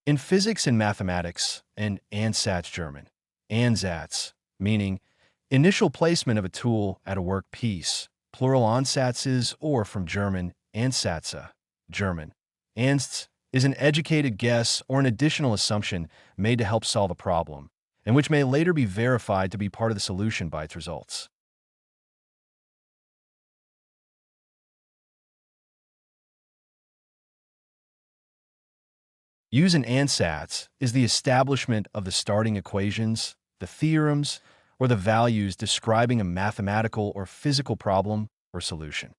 In physics and mathematics, an Ansatz German, Ansatz, meaning initial placement of a tool at a work piece, plural Ansatzes, or from German, Ansatze, German. Ansatz is an educated guess or an additional assumption made to help solve a problem, and which may later be verified to be part of the solution by its results. Use an ansatz is the establishment of the starting equations, the theorems, or the values describing a mathematical or physical problem or solution.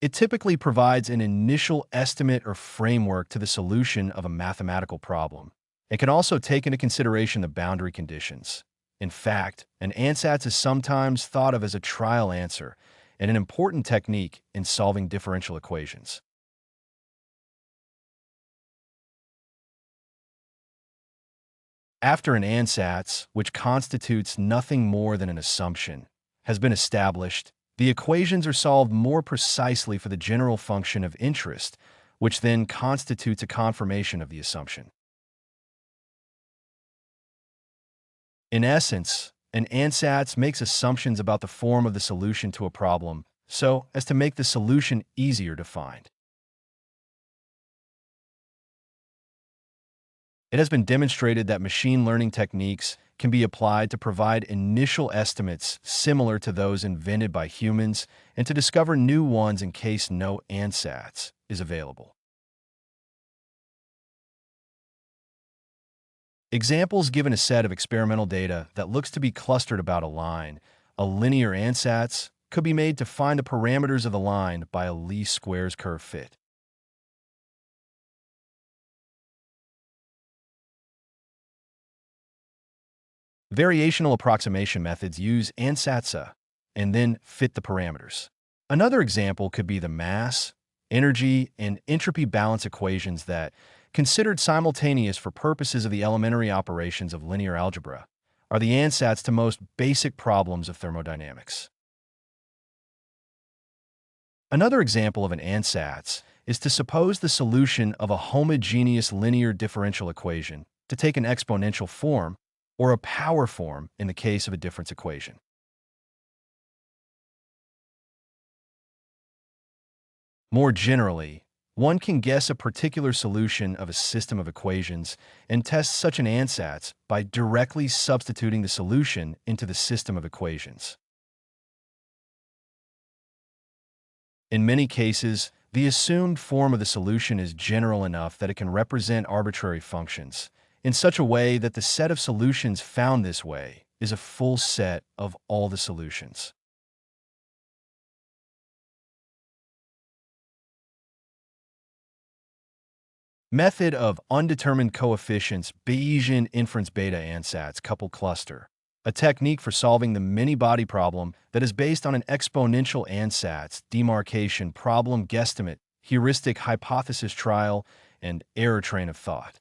It typically provides an initial estimate or framework to the solution of a mathematical problem. It can also take into consideration the boundary conditions. In fact, an ansatz is sometimes thought of as a trial answer and an important technique in solving differential equations. After an ansatz, which constitutes nothing more than an assumption, has been established, the equations are solved more precisely for the general function of interest, which then constitutes a confirmation of the assumption. In essence, an ansatz makes assumptions about the form of the solution to a problem so as to make the solution easier to find. It has been demonstrated that machine learning techniques can be applied to provide initial estimates similar to those invented by humans and to discover new ones in case no ansatz is available. Examples given a set of experimental data that looks to be clustered about a line. A linear ansatz could be made to find the parameters of the line by a least squares curve fit. Variational approximation methods use ansatz and then fit the parameters. Another example could be the mass, energy, and entropy balance equations that, considered simultaneous for purposes of the elementary operations of linear algebra, are the ansatz to most basic problems of thermodynamics. Another example of an ansatz is to suppose the solution of a homogeneous linear differential equation to take an exponential form or a power form in the case of a difference equation. More generally, one can guess a particular solution of a system of equations and test such an ansatz by directly substituting the solution into the system of equations. In many cases, the assumed form of the solution is general enough that it can represent arbitrary functions, in such a way that the set of solutions found this way is a full set of all the solutions. Method of undetermined coefficients Bayesian inference beta ansatz couple cluster, a technique for solving the many-body problem that is based on an exponential ansatz demarcation problem guesstimate, heuristic hypothesis trial, and error train of thought.